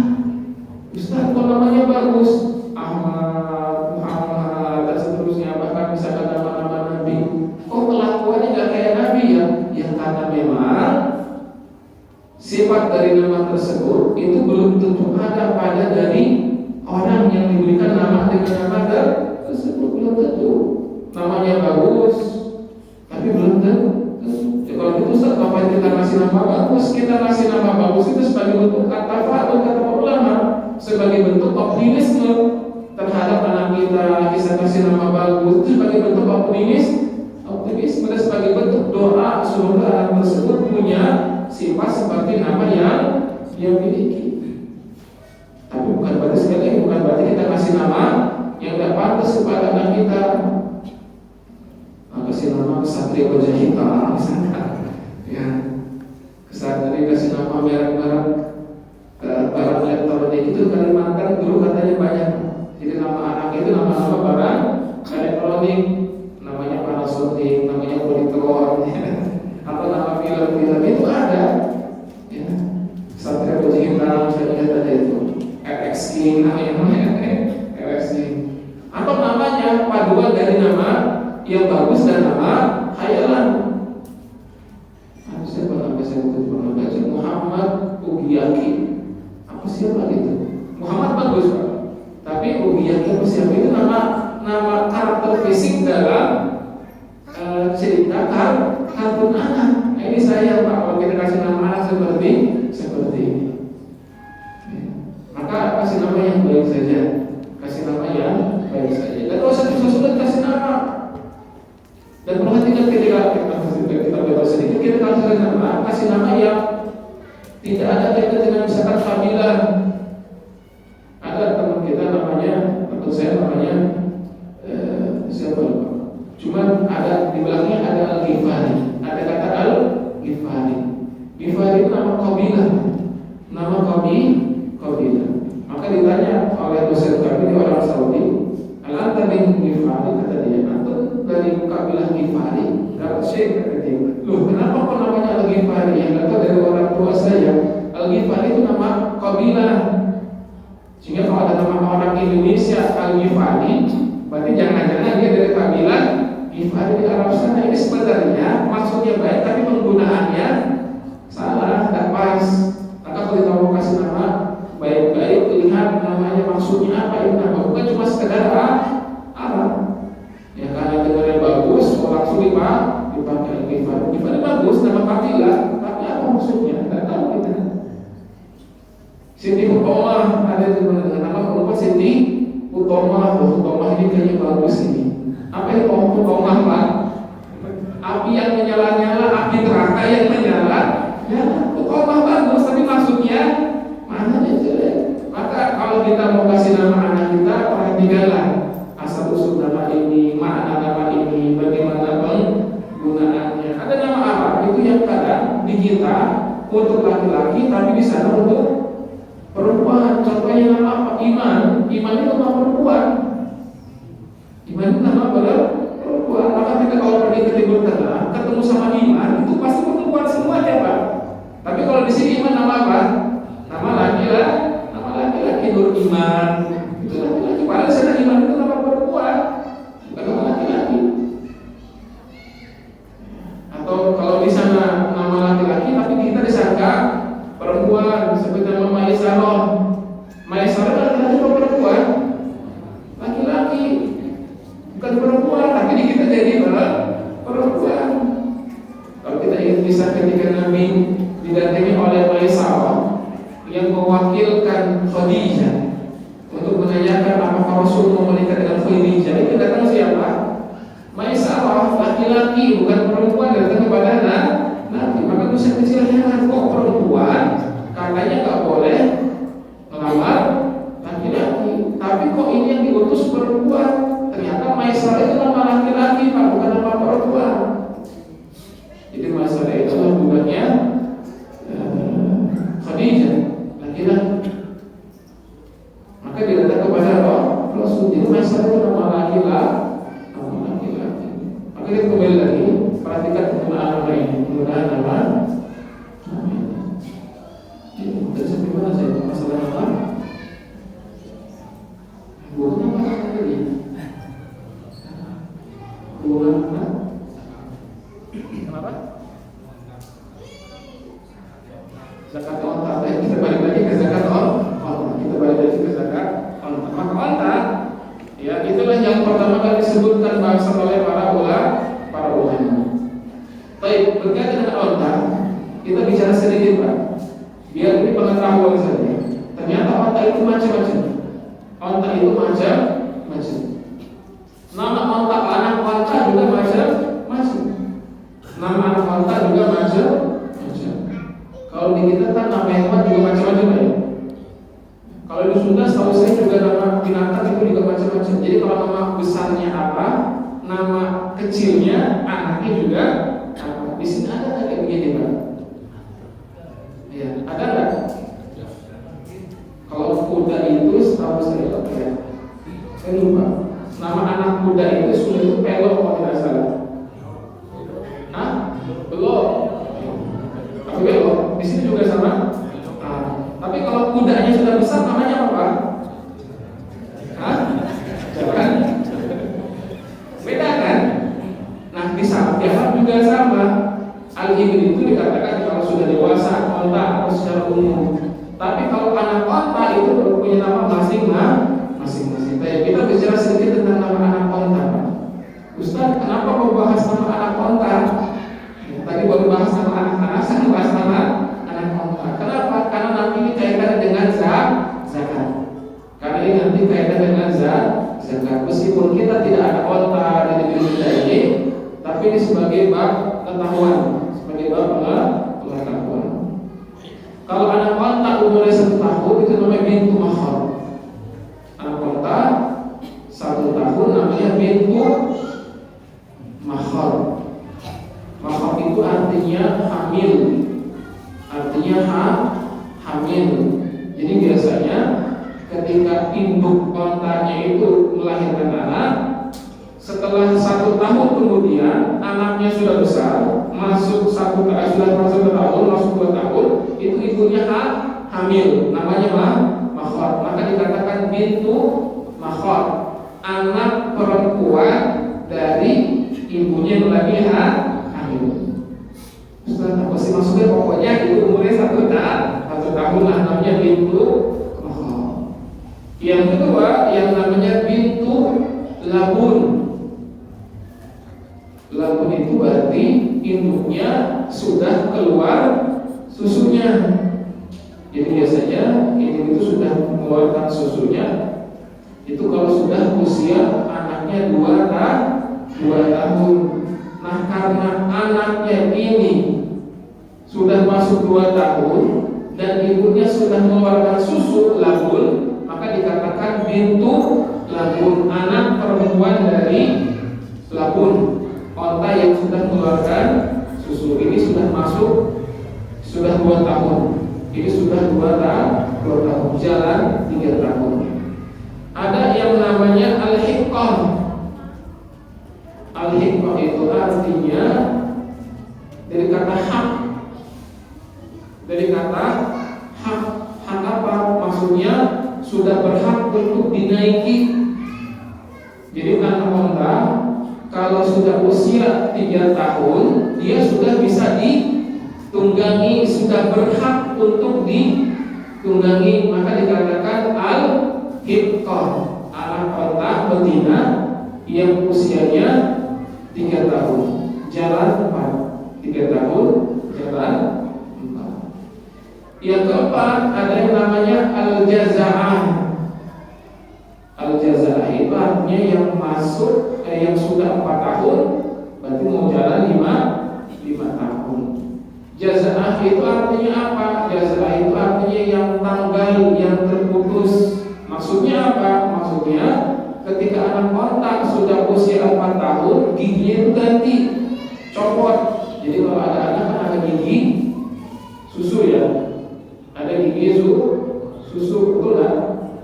Ustaz, kok namanya bagus, Ahmad, Muhammad dan seterusnya, bahkan misalkan nama-nama Nabi, kok kelakuannya nggak kayak Nabi ya? Ya karena memang sifat dari nama tersebut itu belum tentu ada pada dari orang yang diberikan nama dengan nama tersebut. Belum tentu namanya bagus, tapi belum tentu. Ya, kalau itu Ustaz, ngapain kita kasih nama bagus? Kita kasih nama bagus itu sebagai bentuk tafa'ul, kata ulama, sebagai bentuk optimisme terhadap anak kita kasih nama bagus, itu sebagai bentuk optimisme dan sebagai bentuk doa semoga anak tersebut punya sifat seperti nama yang dia miliki. Tapi bukan berarti, sekali lagi, bukan berarti kita kasih nama yang tidak pantas kepada anak kita. Kasih nama Kesatria Wajah Hitam misalkan ya, Kesatria kasih nama merek-merek barang elektronik itu Kalimantan dulu katanya banyak. Jadi nama anak itu nama-nama barang elektronik, namanya Panasonic, namanya Polytron ya. Atau nama film-film itu ada ya. Satria Wajah Hitam saya lihat aja itu RX King, namanya RX King. Atau namanya paduan dari nama yang bagus dan nama khayalan. Saya pernah baca Muhammad Ugiyaki. Apa siapa itu? Muhammad bagus Pak, tapi Ugiyaki apa siapa itu nama karakter fisik dalam cerita kartun anak. Nah, ini saya Pak, kalau kita kasih nama anak seperti ini ya. Maka kasih nama yang baik saja. Kasih nama yang baik saja. Dan kalau sudah kasih nama. Dan perhatikan ketika kita bebas sedikit, kita kasih nama yang tidak ada kaitan dengan misalkan familia. Ada teman kita namanya, atau saya namanya siapa lupa. Cuman ada di belakangnya ada Al-Ghifari, ada kata Al-Ghifari. Ghifari itu nama kabilah, nama kabilah. Maka ditanya oleh dosen kami di orang Saudi, Al-Anta bin Ghifari, kata dia, atau dari dari kabilah Ghifari. Kalau Syekh kata dia, loh kenapa kok namanya Al-Ghifari? Yang kata dari orang tua saya, Al-Ghifari itu nama kabilah. Sehingga kalau ada nama orang Indonesia Al-Ghifari, berarti jangan-jangan dia dari kabilah Ghifari di Arab sana. Ini sebenarnya maksudnya baik, tapi penggunaannya salah, tidak pas. Maka kalau kita mau kasih nama baik-baik, lihat namanya maksudnya apa. Ini nama bukan cuma sekedar Arab. Ya karena dengarnya bagus, orang langsung dipakai Ghifari. Ghifari bagus nama kabilah, tapi apa maksudnya? Tidak tahu kita. Siti Utomah ada dengan nama perempuan Siti Utomah. Utomah ini kayaknya bagus ini. Apa itu Utomah Pak? Api yang menyala-nyala, api neraka yang menyala. Ya, Utomah bagus, tapi maksudnya mana dia jelek. Maka kalau kita mau kasih nama anak kita, perhatikanlah asal usul nama ini, makna nama ini, bagaimana penggunaannya. Ada nama Arab itu yang kadang di kita untuk laki-laki, tapi di sana untuk perempuan. Contohnya nama apa? Iman. Iman itu nama perempuan. Iman itu nama perempuan. Maka kita kalau pergi ke Timur Tengah ketemu sama Iman, itu pasti perempuan semuanya Pak. Tapi kalau di sini Iman nama apa? Nama laki-laki. Nama laki-laki Nur Iman. Itu laki-laki. Padahal sana Iman itu nama perempuan, bukan nama laki-laki. Atau kalau di sana nama laki-laki, tapi kita disangka perempuan, seperti nama Maisarah. Maisarah laki-laki atau perempuan? Laki-laki, bukan perempuan, tapi di kita jadi perempuan. Kalau kita ingin bisa ketika Nabi didatangi oleh Maisarah yang mewakilkan Khadijah untuk menanyakan apakah Rasul mau menikah dengan Khadijah, itu datang siapa? Maisarah, laki-laki, bukan perempuan, datang kepada Nabi. Maka dosa kecilnya kok perempuan, katanya nggak boleh melamar laki-laki, tapi kok ini yang diutus perempuan? Ternyata Maisarah itu nama laki-laki Pak, bukan nama perempuan. Jadi Maisarah itu bukannya Khadijah, laki-laki. Maka dia datang kepada Rasul. Jadi Maisarah itu nama laki-laki. Maka kita kembali lagi, perhatikan penggunaan nama ini, penggunaan nama ini. Dari sampai mana saya masalah nama? Bukan apa tadi? Bukan apa? Kenapa? Zakat onta. Kita balik lagi ke zakat onta. Maka onta, ya itulah yang pertama kali disebutkan bahasa oleh para ulama. Baik, berkaitan dengan onta, kita bicara sedikit Pak, biar ini pengetahuan saja. Ternyata onta itu macam-macam. Onta itu macam-macam. Nama onta anak onta juga macam-macam. Nama anak onta juga macam-macam. Kalau di kita kan nama hewan juga macam-macam ya. Kalau di Sunda setahu saya juga nama binatang itu juga macam-macam. Jadi kalau nama besarnya apa, nama kecilnya anaknya juga apa. Di sini ada kayak begini Pak. Ya, ada nggak? Kalau kuda itu setahu saya ya. Saya lupa. Nama anak kuda itu sudah itu pelok kalau tidak salah. Hah? Belum. Tapi belok. Di sini juga sama. Tapi kalau kudanya sudah besar namanya apa? Hah? Jangan. Beda kan? Nah di Arab juga sama. Al-Ibil itu dikatakan kalau sudah dewasa onta atau secara umum. Tapi kalau anak onta itu punya nama masing-masing. Kita bicara sedikit tentang nama anak onta. Ustaz, kenapa mau bahas nama anak onta? Tadi baru bahas nama anak-anak, sekarang bahas nama anak onta. Kenapa? Karena nanti ini kaitan dengan zakat. Karena ini nanti kaitan dengan zakat. Meskipun kita tidak ada onta di negeri kita ini, tapi ini sebagai bab pengetahuan, sebagai bab pengetahuan. Kalau anak onta umurnya 1 tahun itu namanya bintu mahar. Anak onta 1 tahun namanya bintu mahar. Mahar itu artinya hamil. Hamil. Jadi biasanya ketika induk ontanya itu melahirkan anak, setelah 1 tahun kemudian anaknya sudah besar, masuk sudah masuk 1 tahun, masuk 2 tahun, itu ibunya hamil, namanya makhot. Maka dikatakan bintu makhot, anak perempuan dari ibunya yang lagi hamil. Ustaz, apa sih maksudnya? Pokoknya itu umurnya 1 tahun lah, namanya bintu makhot. Yang kedua yang namanya bintu labun. Labun itu berarti induknya sudah keluar susunya. Jadi biasanya induk itu sudah mengeluarkan susunya itu kalau sudah usia anaknya 2 tahun. Nah, karena anaknya ini sudah masuk 2 tahun dan ibunya sudah mengeluarkan susu labun, maka dikatakan bintu labun, anak perempuan dari labun. Onta yang sudah mengeluarkan susu ini sudah masuk, sudah 2 tahun. Ini sudah 2 tahun, jalan 3 tahun. Ada yang namanya al-hiqqah. Al-hiqqah itu artinya dari kata hak. Dari kata hak. Hak apa? Maksudnya sudah berhak untuk dinaiki. Jadi anak onta kalau sudah usia 3 tahun, dia sudah bisa ditunggangi, sudah berhak untuk ditunggangi, maka dikatakan al-hiqqah, anak onta betina yang usianya 3 tahun, jalan 4, 3 tahun, jalan 4. Yang keempat ada yang namanya al-jaza'ah. Al-jaza'ah itu artinya yang masuk yang sudah 4 tahun, berarti mau jalan 5 tahun. Jaza'ah itu artinya apa? Jaza'ah itu artinya yang tanggal, yang terputus. Maksudnya apa? Maksudnya ketika anak onta sudah usia 4 tahun, giginya itu ganti, copot. Jadi kalau ada anak kan ada gigi susu ya, ada gigi susu, betul kan?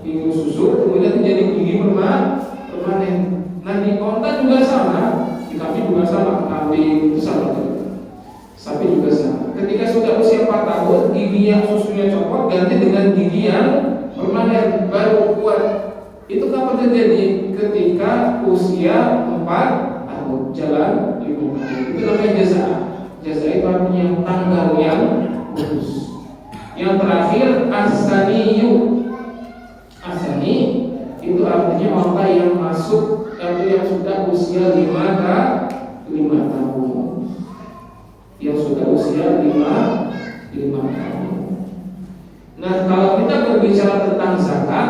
Gigi susu kemudian jadi gigi permanen. Nah di onta juga sama, di kambing juga sama, kambing itu sama, sapi juga sama. Ketika sudah usia 4 tahun, gigi yang susunya copot ganti dengan gigi yang permanen baru kuat. Itu kapan terjadi? Ketika usia 4 tahun, jalan 5 tahun. Itu namanya jaza'ah. Jaza'ah itu artinya yang tanggal, yang putus. Yang terakhir as-saniyu. As-sani itu artinya onta yang masuk yang sudah usia 5 tahun. Yang sudah usia 5 tahun. Nah, kalau kita berbicara tentang zakat,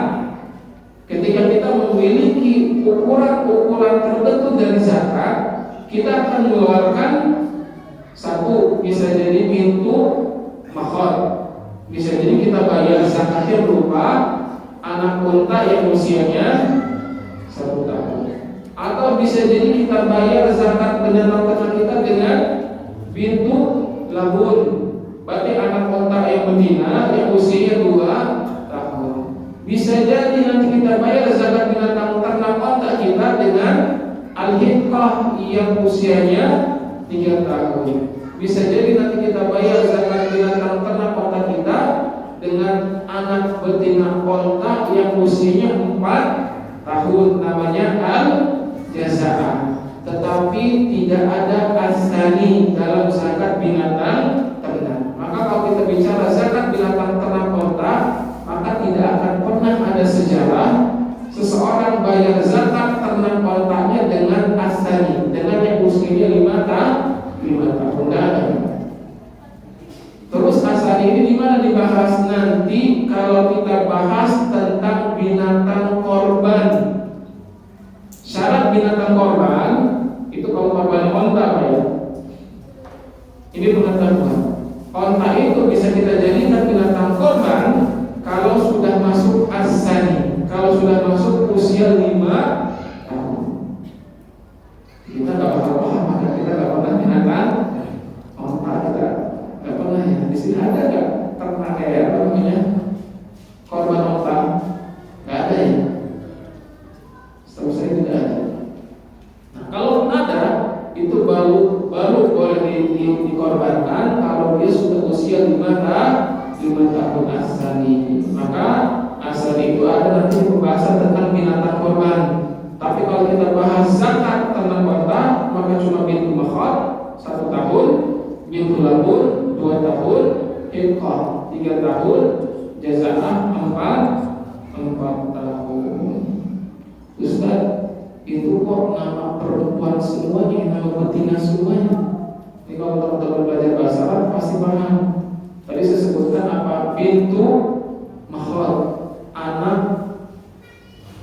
ketika kita memiliki ukuran-ukuran tertentu dari zakat, kita akan mengeluarkan satu, bisa jadi bintu makhot. Bisa jadi kita bayar zakatnya berupa anak unta yang usianya 1 tahun. Atau bisa jadi kita bayar zakat binatang ternak kita dengan bintu labun. Berarti anak unta yang betina yang usianya 2 tahun. Bisa jadi nanti kita bayar zakat binatang ternak unta kita dengan al-hiqqah yang usianya 3 tahun. Bisa jadi nanti kita bayar zakat binatang ternak unta kita dengan anak betina unta yang usianya 4 tahun, namanya al-jaza'ah. Tetapi tidak ada as-sani dalam zakat binatang ternak. Maka kalau kita bicara zakat binatang ternak unta, maka tidak akan pernah ada sejarah seseorang bayar zakat ternak untanya dengan as-sani, dengan yang usianya 5 tahun. Terus as-sani ini di mana dibahas nanti kalau kita bahas tentang binatang korban. Syarat binatang korban itu kalau korban onta ya. Ini pengetahuan. Onta itu bisa kita jadikan binatang korban kalau sudah masuk as-sani, kalau sudah masuk usia 5 tahun. Kita nggak bakal paham, maka kita nggak pernah binatang onta, kita nggak pernah ya. Di sini ada nggak ternak ya namanya korban onta? Nggak ada ya. Setahu saya tidak ada. Nah, kalau ada, dikorbankan kalau dia sudah usia 5 tahun asali. Maka asali itu ada nanti pembahasan tentang binatang korban. Tapi kalau kita bahas zakat ternak onta, maka cuma bintu makhot 1 tahun, bintu labun 2 tahun, hiqah 3 tahun, jaza'ah 4 tahun. Ustaz, itu kok nama perempuan semuanya, nama betina semuanya? Ini kalau teman-teman belajar bahasa Arab pasti paham. Tadi saya sebutkan apa? Bintu makhot, anak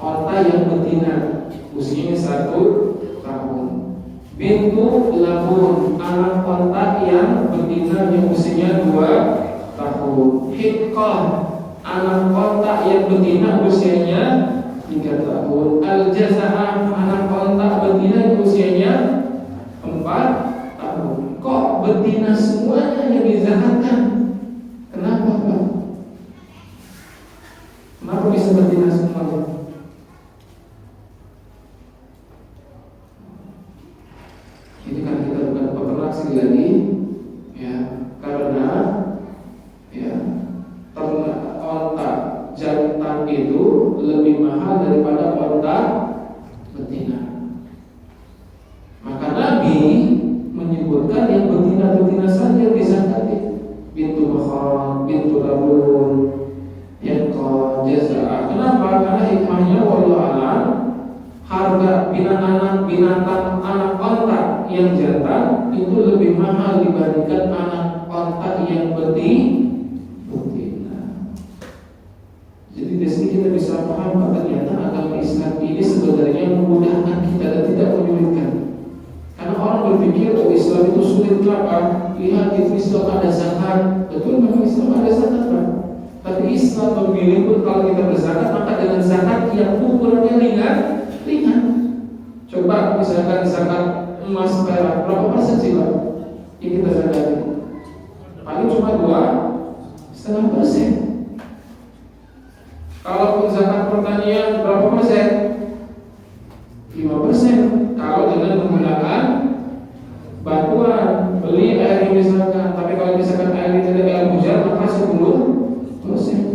onta yang betina, usianya 1 tahun. Bintu labun, anak onta yang betina yang usianya 2 tahun. Hiqah, anak onta yang betina usianya 3 tahun. Al-jaza'ah, anak onta betina yang usianya 4 tahun. Kok betina semuanya yang dizakatkan? Kenapa Pak? Kenapa bisa betina semuanya? Ini kan kita bukan peternak sekali lagi, ya, karena ya ternak onta jantan itu lebih mahal daripada onta betina. Maka Nabi menyebutkan yang betina-betina saja disakati. Bintu makhot, bintu labun, hiqah, jaza'ah. Kenapa? Karena hikmahnya wallahu a'lam, harga binatang anak onta yang jantan itu lebih mahal dibandingkan anak onta yang betina. Jadi di sini kita bisa paham bahwa ternyata agama Islam ini sebenarnya memudahkan kita dan tidak menyulitkan. Karena orang berpikir oh Islam itu sulit, kenapa? Lihat di Islam ada zakat, betul memang Islam ada zakat Pak. Tapi Islam memilih pun kalau kita berzakat maka dengan zakat yang ukurannya ringan. Coba misalkan zakat emas perak berapa persen sih Pak? Yang kita zakati paling cuma 2,5%. Kalau zakat pertanian berapa persen? 5%. Kalau dengan menggunakan bantuan beli air misalkan. Tapi kalau misalkan air itu dari air hujan maka 10%.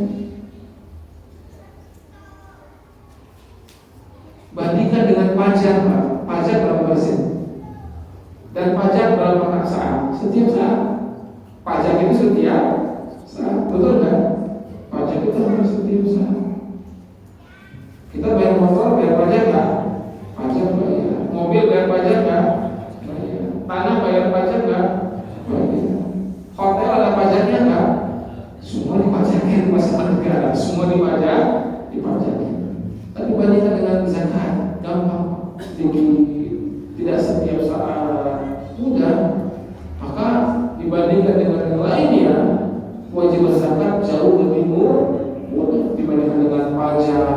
Bandingkan dengan pajak Pak. Pajak berapa persen? Dan pajak berapa saat? Setiap saat. Pajak itu setiap saat, betul kan? Pajak itu harus setiap saat. Kita bayar motor, bayar pajak nggak? Pajak bayar. Mobil bayar pajak nggak? Bayar. Tanah bayar pajak nggak? Bayar. Hotel ada pajaknya nggak? Semua dipajakin masalah negara. Semua dipajakin. Tapi bandingkan dengan zakat, gampang, tidak setiap saat, mudah. Maka dibandingkan dengan yang lainnya, kewajiban zakat jauh lebih mudah dibandingkan dengan pajak,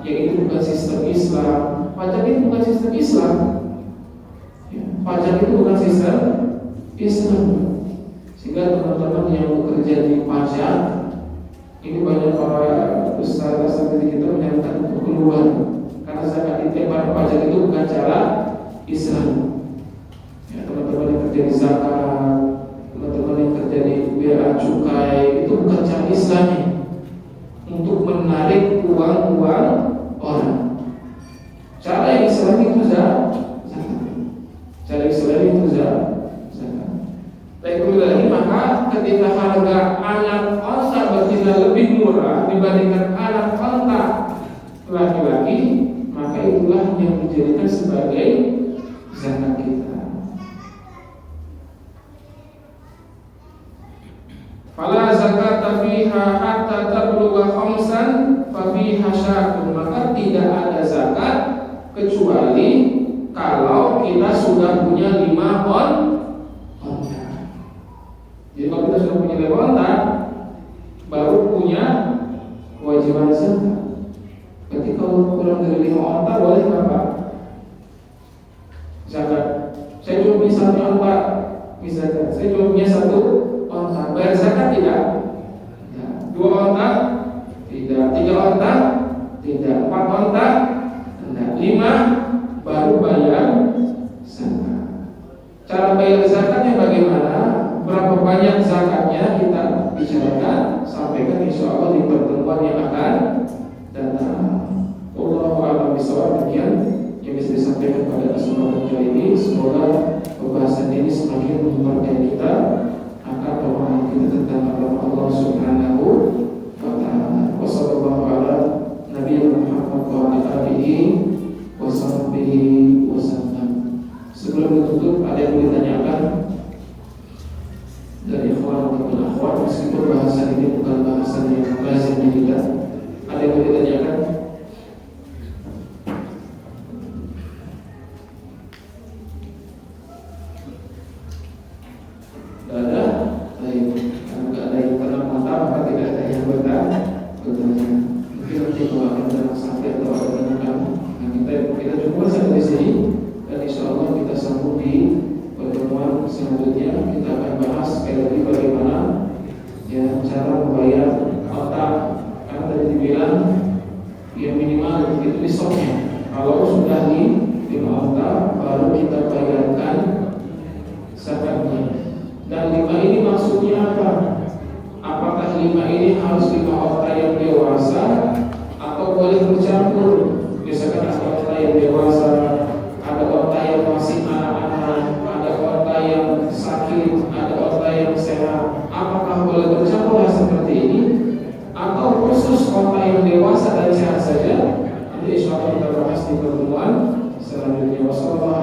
yang itu bukan sistem Islam. Pajak itu bukan sistem Islam. Pajak itu bukan sistem Islam. Sehingga teman-teman yang bekerja di pajak, ini banyak para ustaz seperti kita menyatakan untuk keluar. Karena zakat itu pada pajak itu bukan cara Islam. Ya, teman-teman yang kerja di zakat, teman-teman yang kerja di bea cukai, itu bukan cara Islami untuk menarik uang-uang orang. Cara yang Islami itu zakat. Cara Islami itu zakat. Baik, lagi maka ketika harga anak onta betina lebih murah dibandingkan anak onta laki-laki, maka itulah yang dijadikan sebagai zakat kita. Fala zakata fiha hatta tablugha khamsan fa fiha syakun. Maka tidak ada zakat kecuali kalau kita sudah punya 5 onta. Jadi kalau kita sudah punya 5 onta, baru punya kewajiban zakat. Ketika kurang dari 5 onta boleh nggak Pak? Zakat. Saya cuma punya 1 onta, misalkan saya cuma punya 1 onta, bayar zakat tidak? 2 onta? Tidak. 3 onta? Tidak. 4 onta? Tidak. 5 baru bayar zakat. Cara bayar zakatnya bagaimana? bicarakan, sampaikan insyaallah di pertemuan yang akan datang. Wallahu a'lam bishawab. Demikian yang bisa disampaikan pada kesempatan kali ini. Semoga pembahasan ini semakin menguatkan kita akan pemahaman kita tentang agama Allah Subhanahu wa ta'ala. Wassallallahu ala nabiyina Muhammad wa ala alihi wa sahbihi wasallam. Sebelum ditutup, ada yang ditanyakan dari ikhwan dan akhwat, meskipun bahasan ini bukan bahasan yang lazim di kita. Ada yang ditanyakan? Tidak ada. Baik. Kalau tidak ada yang pernah mantap, maka tidak ada yang bertanya. Mungkin nanti kalau ada masalah atau ada tanyakan, kita coba sampai di sini. Dan insyaallah kita sambung di pertemuan selanjutnya. Kita akan bahas sekali lagi bagaimana ya cara membayar otak. Karena tadi dibilang ya minimal itu di stoknya. Kalau sudah di 5 otak baru kita bayarkan zakatnya. Dan 5 ini maksudnya apa? Apakah 5 ini harus 5 otak yang dewasa atau boleh bercampur? Misalkan ada otak yang dewasa, ada otak yang masih anak-anak, ada otak yang sakit, ada otak yang sehat. Apakah boleh bercampur seperti ini? Atau khusus otak yang dewasa dan sehat saja? Nanti insyaallah kita bahas di pertemuan selanjutnya. Wassalamualaikum